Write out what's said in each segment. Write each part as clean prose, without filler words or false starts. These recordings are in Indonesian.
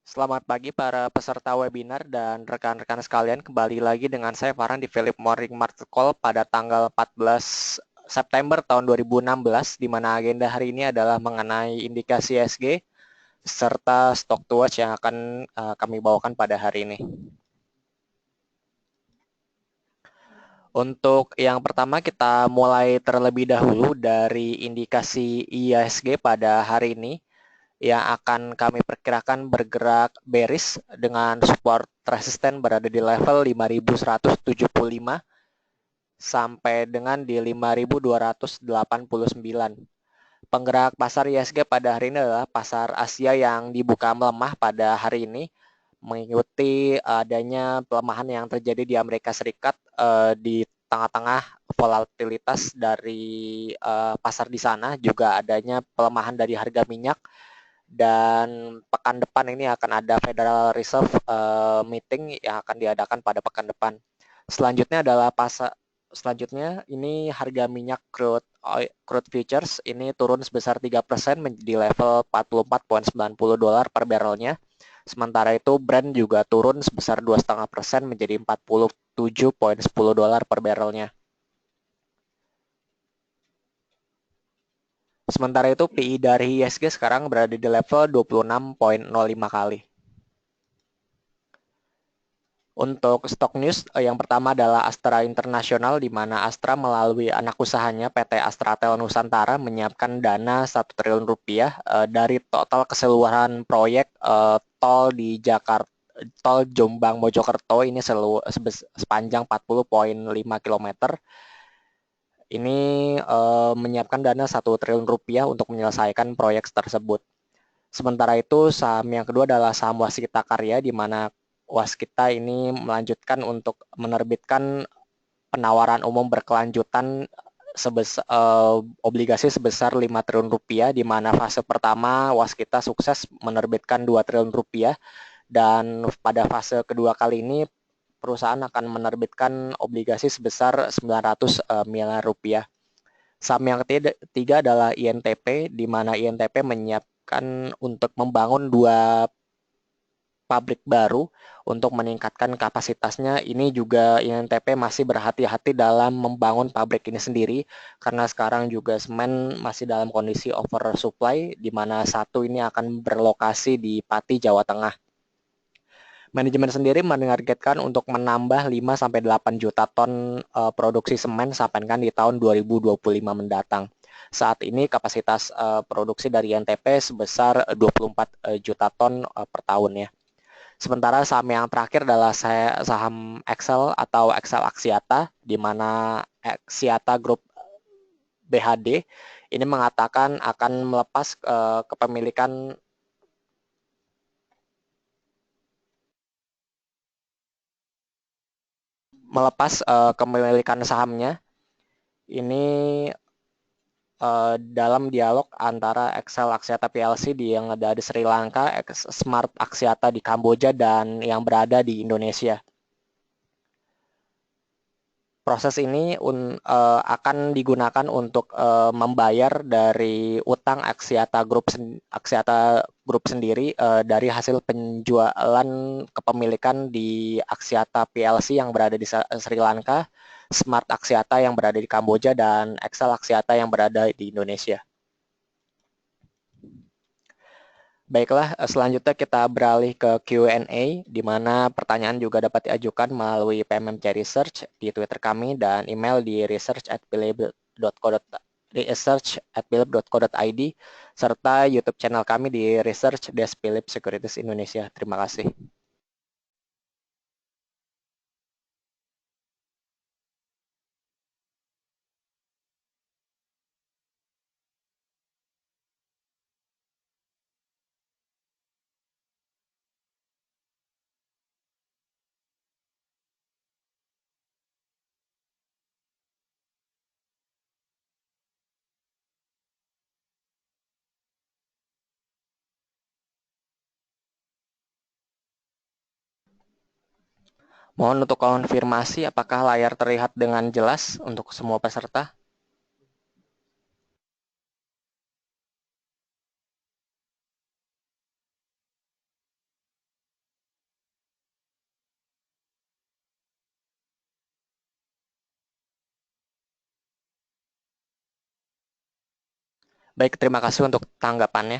Selamat pagi para peserta webinar dan rekan-rekan sekalian. Kembali lagi dengan saya Farhan di Philip Morning Market Call pada tanggal 14 September tahun 2016, di mana agenda hari ini adalah mengenai indikasi ESG serta stock to watch yang akan kami bawakan pada hari ini. Untuk yang pertama, kita mulai terlebih dahulu dari indikasi IISG pada hari ini, yang akan kami perkirakan bergerak bearish dengan support resisten berada di level 5.175 sampai dengan di 5.289. Penggerak pasar ISG pada hari ini adalah pasar Asia yang dibuka melemah pada hari ini, mengikuti adanya pelemahan yang terjadi di Amerika Serikat di tengah-tengah volatilitas dari pasar di sana, juga adanya pelemahan dari harga minyak. Dan pekan depan ini akan ada Federal Reserve meeting yang akan diadakan pada pekan depan. Selanjutnya adalah selanjutnya ini harga minyak crude futures ini turun sebesar 3% di level 44,90 dolar per barrelnya. Sementara itu Brent juga turun sebesar 2,5% menjadi 47,10 dolar per barrelnya. Sementara itu PI dari ISG sekarang berada di level 26,05 kali. Untuk stok news, yang pertama adalah Astra International, di mana Astra melalui anak usahanya PT Astratel Nusantara menyiapkan dana 1 triliun rupiah dari total keseluruhan proyek tol di Jakarta, tol Jombang Mojokerto ini sepanjang 40,5 km. Ini menyiapkan dana 1 triliun rupiah untuk menyelesaikan proyek tersebut. Sementara itu, saham yang kedua adalah saham Waskita Karya, di mana Waskita ini melanjutkan untuk menerbitkan penawaran umum berkelanjutan obligasi sebesar 5 triliun rupiah, di mana fase pertama Waskita sukses menerbitkan 2 triliun rupiah, dan pada fase kedua kali ini perusahaan akan menerbitkan obligasi sebesar 900 miliar rupiah. Saham yang ketiga adalah INTP, di mana INTP menyiapkan untuk membangun 2 pabrik baru untuk meningkatkan kapasitasnya. Ini juga INTP masih berhati-hati dalam membangun pabrik ini sendiri, karena sekarang juga semen masih dalam kondisi oversupply, di mana satu ini akan berlokasi di Pati, Jawa Tengah. Manajemen sendiri menargetkan untuk menambah 5-8 juta ton produksi semen sampai di tahun 2025 mendatang. Saat ini kapasitas produksi dari INTP sebesar 24 juta ton per tahun ya. Sementara saham yang terakhir adalah saham Excel atau Excel Axiata, di mana Axiata Group BHD ini mengatakan akan melepas kepemilikan sahamnya ini dalam dialog antara Excel Axiata PLC yang ada di Sri Lanka, Smart Axiata di Kamboja, dan yang berada di Indonesia. Proses ini akan digunakan untuk membayar dari utang Axiata Group sendiri dari hasil penjualan kepemilikan di Axiata PLC yang berada di Sri Lanka, Smart Axiata yang berada di Kamboja, dan Excel Axiata yang berada di Indonesia. Baiklah, selanjutnya kita beralih ke Q&A, di mana pertanyaan juga dapat diajukan melalui PMMC Research di Twitter kami dan email di research@philip.co.id serta YouTube channel kami di Research Desk Philip Securities Indonesia. Terima kasih. Mohon untuk konfirmasi apakah layar terlihat dengan jelas untuk semua peserta? Baik, terima kasih untuk tanggapannya.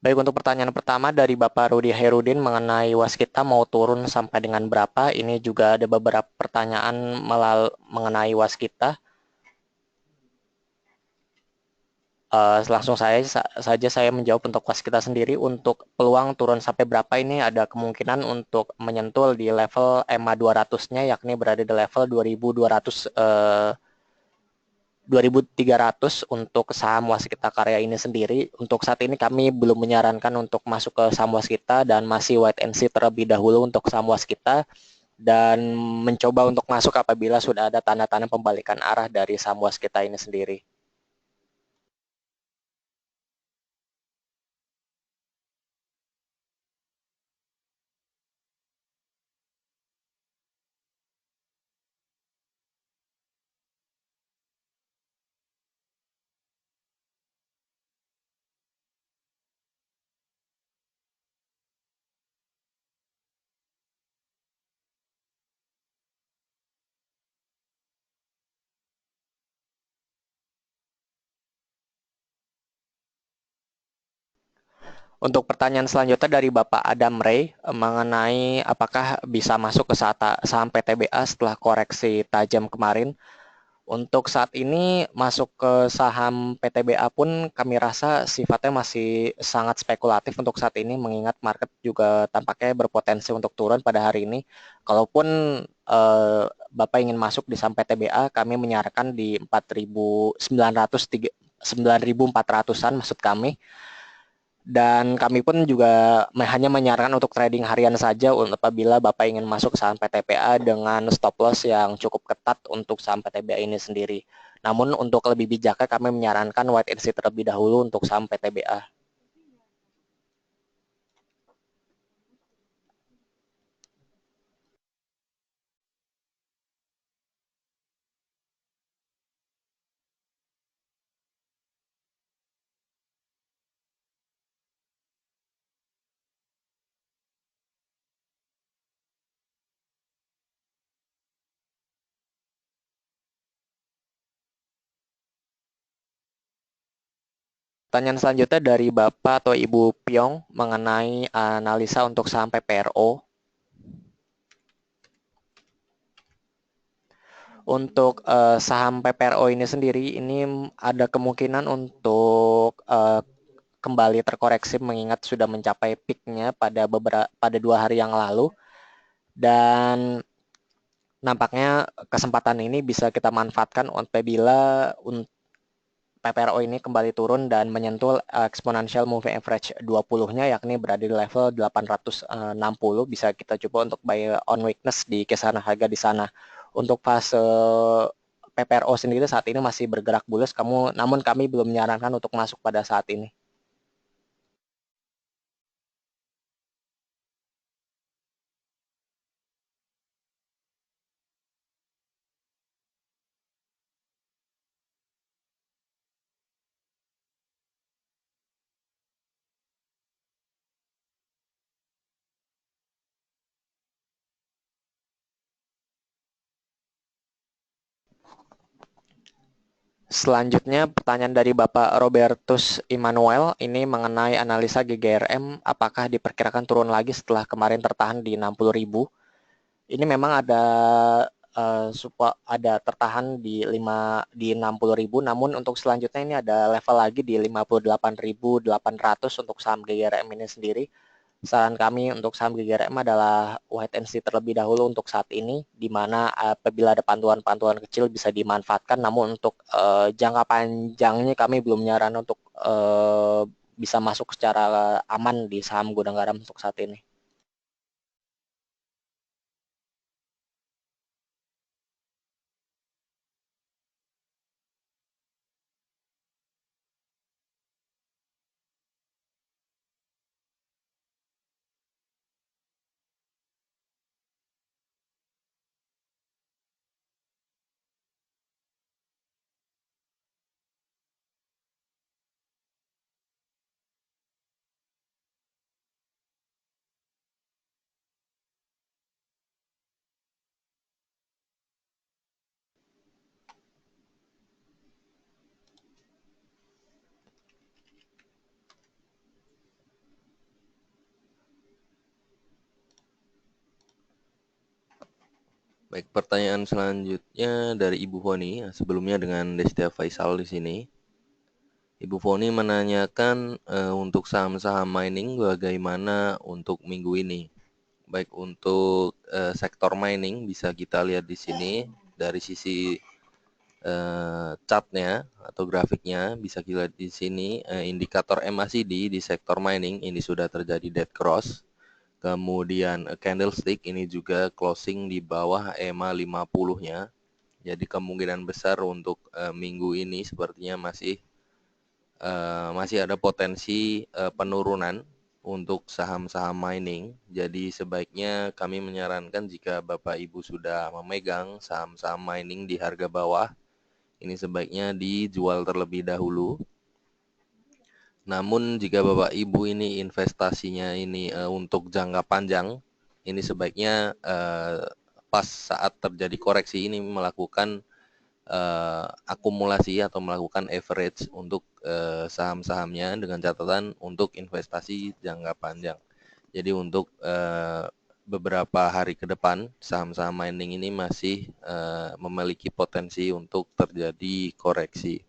Baik, untuk pertanyaan pertama dari Bapak Rudi Herudin mengenai waskita mau turun sampai dengan berapa. Ini juga ada beberapa pertanyaan mengenai waskita. Langsung saja saya menjawab untuk waskita sendiri. Untuk peluang turun sampai berapa ini ada kemungkinan untuk menyentuh di level EMA 200-nya, yakni berada di level 2200 2.300 untuk saham Waskita Karya ini sendiri. Untuk saat ini kami belum menyarankan untuk masuk ke saham Waskita dan masih wait and see terlebih dahulu untuk saham Waskita, dan mencoba untuk masuk apabila sudah ada tanda-tanda pembalikan arah dari saham Waskita ini sendiri. Untuk pertanyaan selanjutnya dari Bapak Adam Ray mengenai apakah bisa masuk ke saham PTBA setelah koreksi tajam kemarin. Untuk saat ini masuk ke saham PTBA pun kami rasa sifatnya masih sangat spekulatif untuk saat ini, mengingat market juga tampaknya berpotensi untuk turun pada hari ini. Kalaupun Bapak ingin masuk di saham PTBA, kami menyarankan di 4.900 9.400-an maksud kami. Dan kami pun juga hanya menyarankan untuk trading harian saja apabila Bapak ingin masuk saham PTBA dengan stop loss yang cukup ketat untuk saham PTBA ini sendiri. Namun untuk lebih bijaknya kami menyarankan wait and see terlebih dahulu untuk saham PTBA. Pertanyaan selanjutnya dari Bapak atau Ibu Pyong mengenai analisa untuk saham PPRO. Untuk saham PPRO ini sendiri, ini ada kemungkinan untuk kembali terkoreksi mengingat sudah mencapai peaknya pada 2 hari yang lalu, dan nampaknya kesempatan ini bisa kita manfaatkan apabila PPRO ini kembali turun dan menyentuh exponential moving average 20-nya, yakni berada di level 860. Bisa kita coba untuk buy on weakness di kisaran harga di sana. Untuk fase PPRO sendiri saat ini masih bergerak bullish, namun kami belum menyarankan untuk masuk pada saat ini. Selanjutnya pertanyaan dari Bapak Robertus Immanuel ini mengenai analisa GGRM, apakah diperkirakan turun lagi setelah kemarin tertahan di 60.000. Ini memang ada tertahan di 60.000, namun untuk selanjutnya ini ada level lagi di 58.800 untuk saham GGRM ini sendiri. Saran kami untuk saham GGRM adalah wait and see terlebih dahulu untuk saat ini, di mana apabila ada pantulan-pantulan kecil bisa dimanfaatkan, namun untuk jangka panjangnya kami belum menyarankan untuk bisa masuk secara aman di saham Gudang Garam untuk saat ini. Baik, pertanyaan selanjutnya dari Ibu Foni, sebelumnya dengan Destia Faisal di sini. Ibu Foni menanyakan untuk saham-saham mining bagaimana untuk minggu ini. Baik, untuk sektor mining bisa kita lihat di sini dari sisi chartnya atau grafiknya bisa kita lihat di sini indikator MACD di sektor mining ini sudah terjadi dead cross. Kemudian candlestick ini juga closing di bawah EMA 50-nya. Jadi kemungkinan besar untuk minggu ini sepertinya masih ada potensi penurunan untuk saham-saham mining. Jadi sebaiknya kami menyarankan jika Bapak Ibu sudah memegang saham-saham mining di harga bawah, ini sebaiknya dijual terlebih dahulu. Namun jika Bapak Ibu ini investasinya ini untuk jangka panjang, ini sebaiknya pas saat terjadi koreksi ini melakukan akumulasi atau melakukan average untuk saham-sahamnya dengan catatan untuk investasi jangka panjang. Jadi untuk beberapa hari ke depan saham-saham mining ini masih memiliki potensi untuk terjadi koreksi.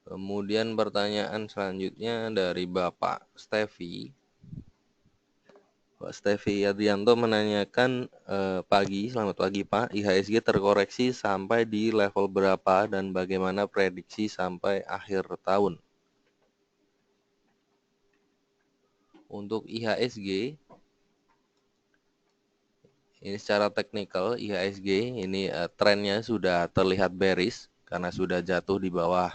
Kemudian pertanyaan selanjutnya dari Bapak Stevi. Pak Stevi Adrianto menanyakan selamat pagi Pak, IHSG terkoreksi sampai di level berapa dan bagaimana prediksi sampai akhir tahun? Untuk IHSG, ini secara teknikal IHSG ini trennya sudah terlihat bearish karena sudah jatuh di bawah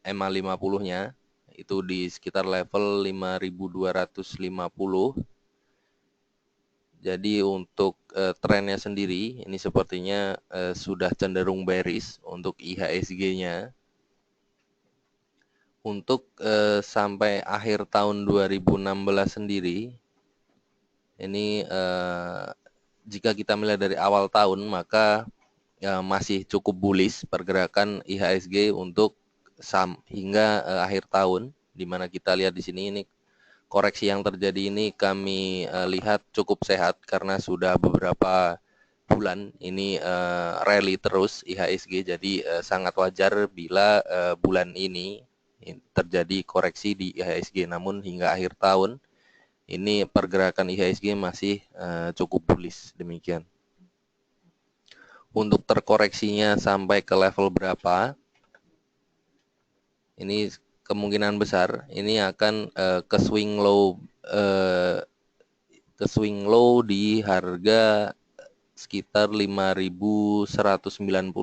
EMA 50-nya itu di sekitar level 5250. Jadi untuk trennya sendiri ini sepertinya sudah cenderung bearish untuk IHSG-nya. Untuk sampai akhir tahun 2016 sendiri ini jika kita melihat dari awal tahun maka masih cukup bullish pergerakan IHSG untuk hingga akhir tahun, di mana kita lihat di sini ini koreksi yang terjadi ini kami lihat cukup sehat karena sudah beberapa bulan ini rally terus IHSG, jadi sangat wajar bila bulan ini terjadi koreksi di IHSG. Namun hingga akhir tahun ini pergerakan IHSG masih cukup bullish demikian. Untuk terkoreksinya sampai ke level berapa? Ini kemungkinan besar ini akan ke swing low di harga sekitar 5.190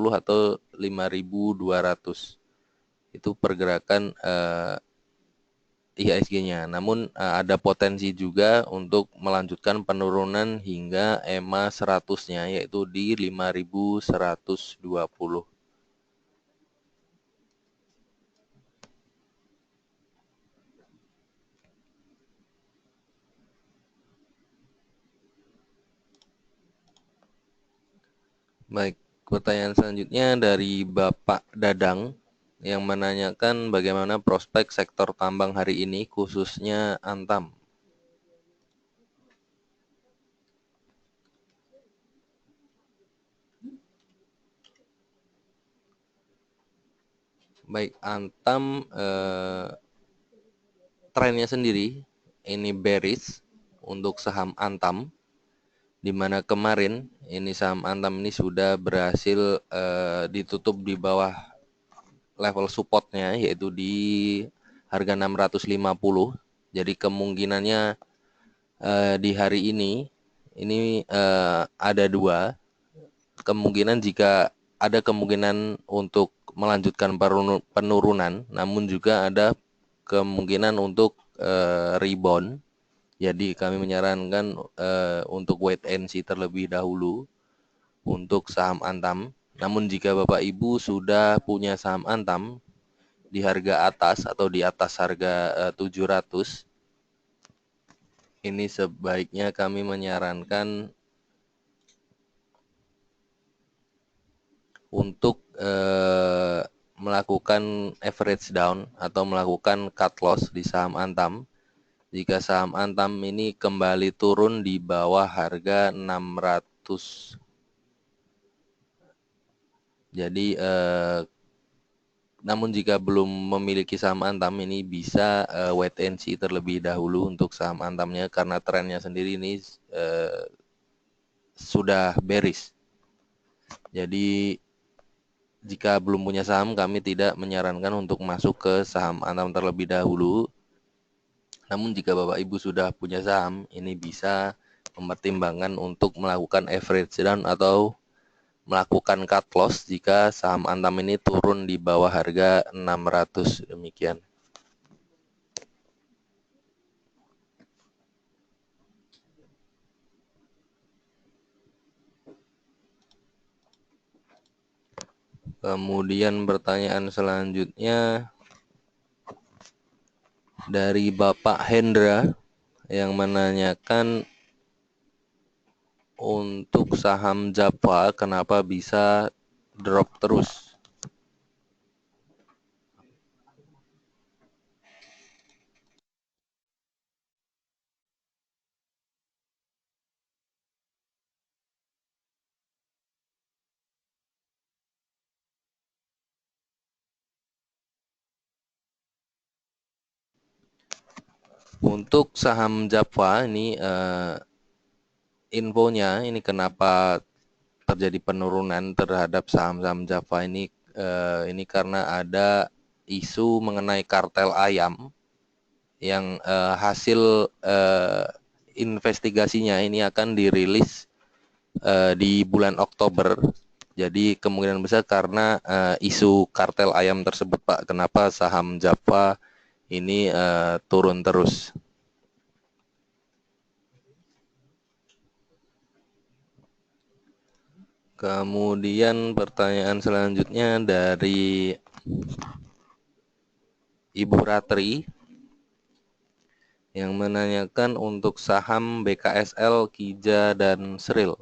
atau 5.200. Itu pergerakan IHSG-nya. Namun ada potensi juga untuk melanjutkan penurunan hingga EMA 100-nya yaitu di 5.120. Baik, pertanyaan selanjutnya dari Bapak Dadang yang menanyakan bagaimana prospek sektor tambang hari ini khususnya Antam. Baik, Antam trennya sendiri ini bearish untuk saham Antam, di mana kemarin ini saham Antam ini sudah berhasil ditutup di bawah level supportnya yaitu di harga 650. Jadi kemungkinannya di hari ini ada dua kemungkinan. Jika ada kemungkinan untuk melanjutkan penurunan, namun juga ada kemungkinan untuk rebound. Jadi kami menyarankan untuk wait and see terlebih dahulu untuk saham Antam. Namun jika Bapak Ibu sudah punya saham Antam, di harga atas atau di atas harga 700, ini sebaiknya kami menyarankan untuk melakukan average down atau melakukan cut loss di saham Antam jika saham Antam ini kembali turun di bawah harga 600. Jadi namun jika belum memiliki saham Antam ini bisa wait and see terlebih dahulu untuk saham Antamnya karena trennya sendiri ini sudah bearish. Jadi jika belum punya saham kami tidak menyarankan untuk masuk ke saham Antam terlebih dahulu. Namun jika Bapak Ibu sudah punya saham ini bisa mempertimbangkan untuk melakukan average down atau melakukan cut loss jika saham Antam ini turun di bawah harga 600. Demikian. Kemudian pertanyaan selanjutnya dari Bapak Hendra yang menanyakan untuk saham Java kenapa bisa drop terus? Untuk saham Java ini infonya ini kenapa terjadi penurunan terhadap saham-saham Java ini karena ada isu mengenai kartel ayam yang hasil investigasinya ini akan dirilis di bulan Oktober. Jadi kemungkinan besar karena isu kartel ayam tersebut Pak, kenapa saham Java ini turun terus. Kemudian pertanyaan selanjutnya dari Ibu Ratri yang menanyakan untuk saham BKSL, Kija, dan Sril.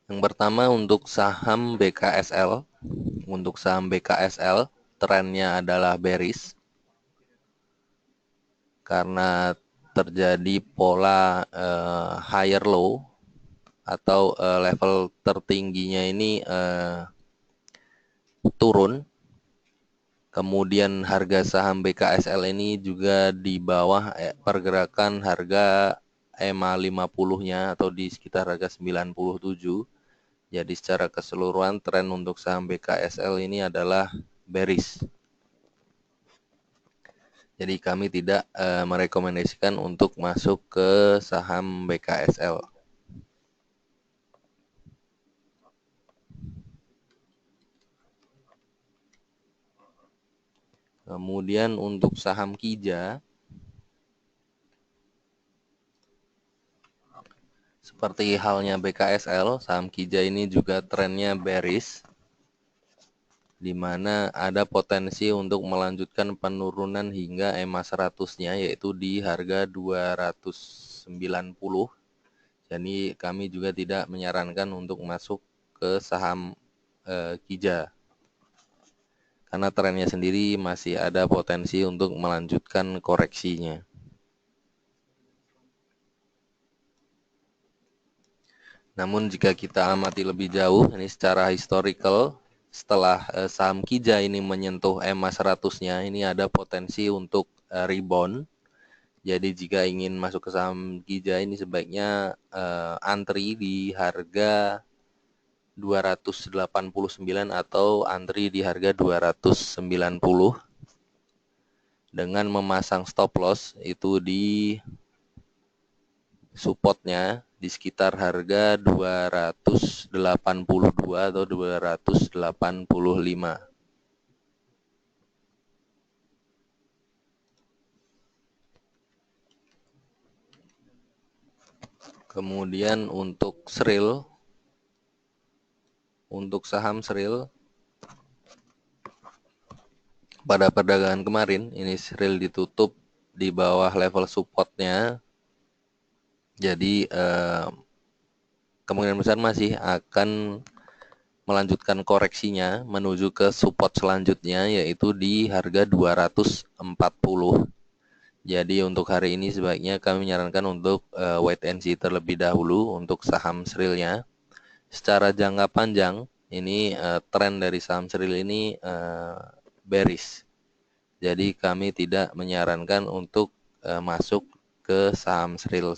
Yang pertama untuk saham BKSL. Untuk saham BKSL trennya adalah bearish karena terjadi pola higher low atau level tertingginya ini turun. Kemudian harga saham BKSL ini juga di bawah pergerakan harga EMA 50-nya atau di sekitar harga 97. Jadi secara keseluruhan tren untuk saham BKSL ini adalah bearish. Jadi kami tidak merekomendasikan untuk masuk ke saham BKSL. Kemudian untuk saham Kija, seperti halnya BKSL, saham Kija ini juga trennya bearish, di mana ada potensi untuk melanjutkan penurunan hingga EMA 100-nya yaitu di harga 290. Jadi kami juga tidak menyarankan untuk masuk ke saham Kija karena trennya sendiri masih ada potensi untuk melanjutkan koreksinya. Namun jika kita amati lebih jauh ini secara historical, setelah saham Kija ini menyentuh EMA 100-nya ini ada potensi untuk rebound. Jadi jika ingin masuk ke saham Kija ini sebaiknya antri di harga 289 atau antri di harga 290 dengan memasang stop loss itu di supportnya di sekitar harga 282 atau 285. Kemudian untuk Sril, untuk saham Sril pada perdagangan kemarin, ini Sril ditutup di bawah level supportnya. Jadi kemungkinan besar masih akan melanjutkan koreksinya menuju ke support selanjutnya, yaitu di harga 240. Jadi untuk hari ini sebaiknya kami menyarankan untuk wait and see terlebih dahulu untuk saham Srilnya. Secara jangka panjang, ini tren dari saham Sril ini bearish. Jadi kami tidak menyarankan untuk masuk ke saham Sril.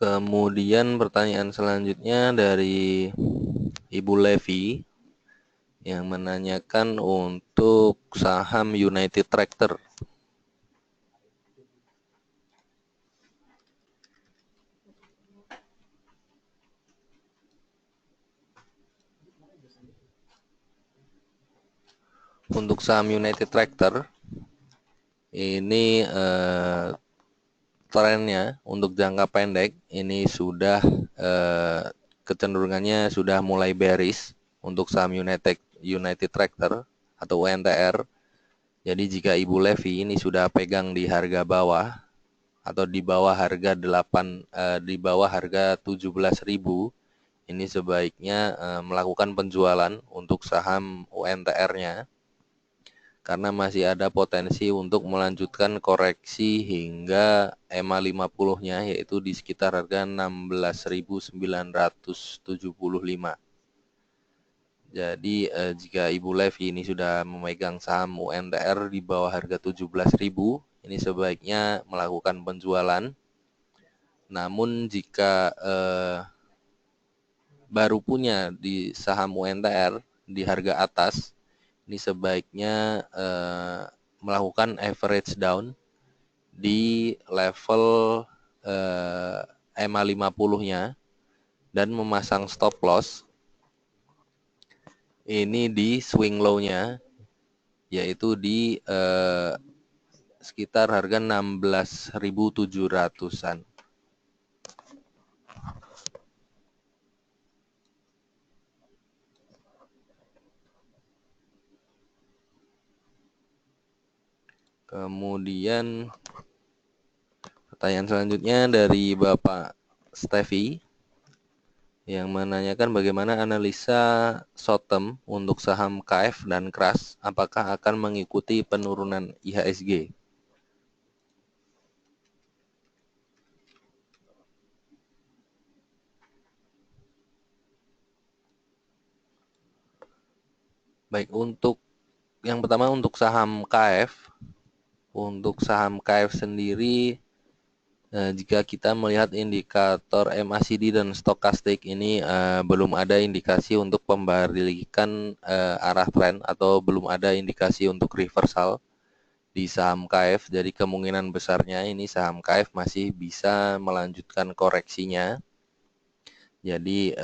Kemudian pertanyaan selanjutnya dari Ibu Levi yang menanyakan untuk saham United Tractor. Untuk saham United Tractor ini trennya untuk jangka pendek ini sudah kecenderungannya sudah mulai bearish untuk saham United Tractor atau UNTR. Jadi jika Ibu Levi ini sudah pegang di harga bawah atau di bawah harga 17.000, ini sebaiknya melakukan penjualan untuk saham UNTR-nya. Karena masih ada potensi untuk melanjutkan koreksi hingga EMA 50-nya, yaitu di sekitar harga 16.975. Jadi jika Ibu Levi ini sudah memegang saham UNTR di bawah harga 17.000, ini sebaiknya melakukan penjualan. Namun jika baru punya di saham UNTR di harga atas, ini sebaiknya melakukan average down di level EMA 50-nya dan memasang stop loss ini di swing low-nya, yaitu di sekitar harga 16.700-an. Kemudian pertanyaan selanjutnya dari Bapak Stevi yang menanyakan bagaimana analisa short term untuk saham KF dan KRAS, apakah akan mengikuti penurunan IHSG? Baik, untuk yang pertama untuk saham KF. Untuk saham KF sendiri, jika kita melihat indikator MACD dan stokastik ini belum ada indikasi untuk pembalikan arah tren atau belum ada indikasi untuk reversal di saham KF. Jadi kemungkinan besarnya ini saham KF masih bisa melanjutkan koreksinya. Jadi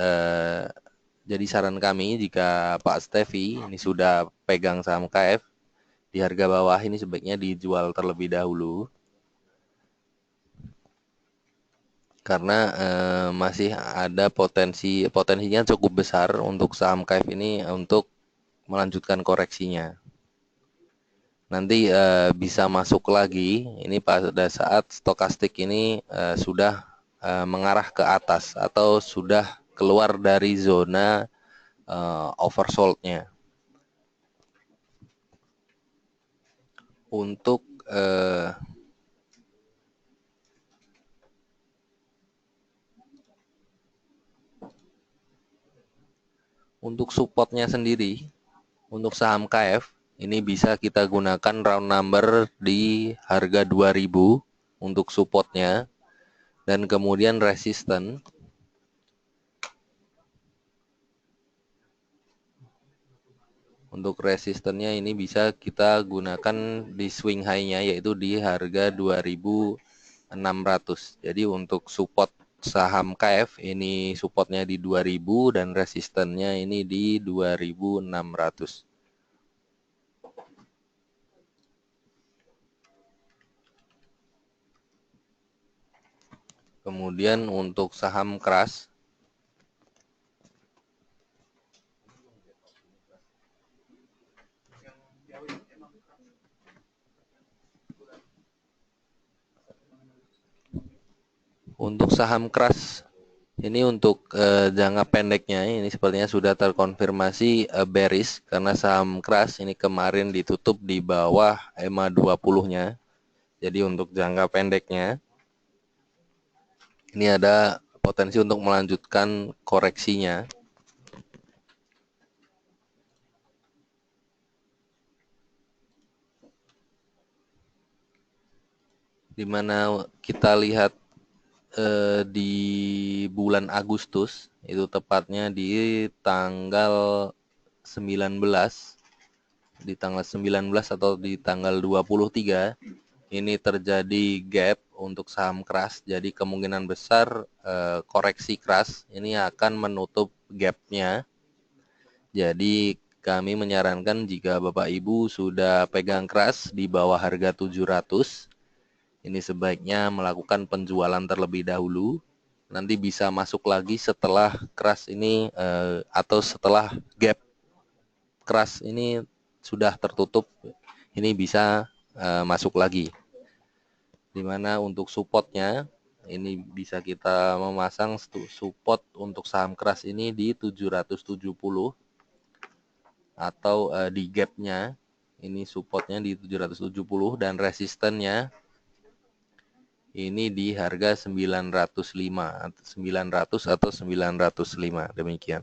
saran kami jika Pak Stevi ini sudah pegang saham KF di harga bawah, ini sebaiknya dijual terlebih dahulu. Karena masih ada potensinya cukup besar untuk saham KF ini untuk melanjutkan koreksinya. Nanti bisa masuk lagi ini pada saat stokastik ini sudah mengarah ke atas atau sudah keluar dari zona oversold-nya. Untuk supportnya sendiri, untuk saham KF, ini bisa kita gunakan round number di harga 2000 untuk supportnya. Dan kemudian resisten. Untuk resistennya ini bisa kita gunakan di swing high-nya, yaitu di harga 2.600. Jadi untuk support saham KF ini supportnya di 2000 dan resistennya ini di 2600. Kemudian untuk saham keras, ini untuk jangka pendeknya ini sepertinya sudah terkonfirmasi bearish karena saham keras ini kemarin ditutup di bawah EMA 20-nya. Jadi untuk jangka pendeknya ini ada potensi untuk melanjutkan koreksinya. Di mana kita lihat di bulan Agustus, itu tepatnya di tanggal 19, atau di tanggal 23, ini terjadi gap untuk saham keras. Jadi kemungkinan besar koreksi keras ini akan menutup gapnya. Jadi kami menyarankan jika Bapak Ibu sudah pegang keras di bawah harga 700, ini sebaiknya melakukan penjualan terlebih dahulu. Nanti bisa masuk lagi setelah keras ini atau setelah gap keras ini sudah tertutup, ini bisa masuk lagi. Dimana untuk supportnya ini bisa kita memasang support untuk saham keras ini di 770, atau di gapnya ini supportnya di 770 dan resistennya ini di harga 900 atau 905, demikian.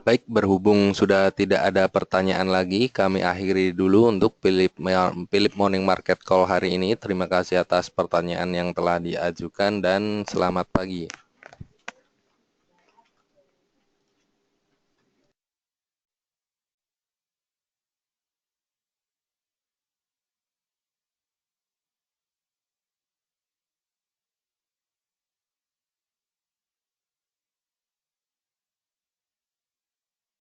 Baik, berhubung sudah tidak ada pertanyaan lagi, kami akhiri dulu untuk Philip Morning Market Call hari ini. Terima kasih atas pertanyaan yang telah diajukan dan selamat pagi.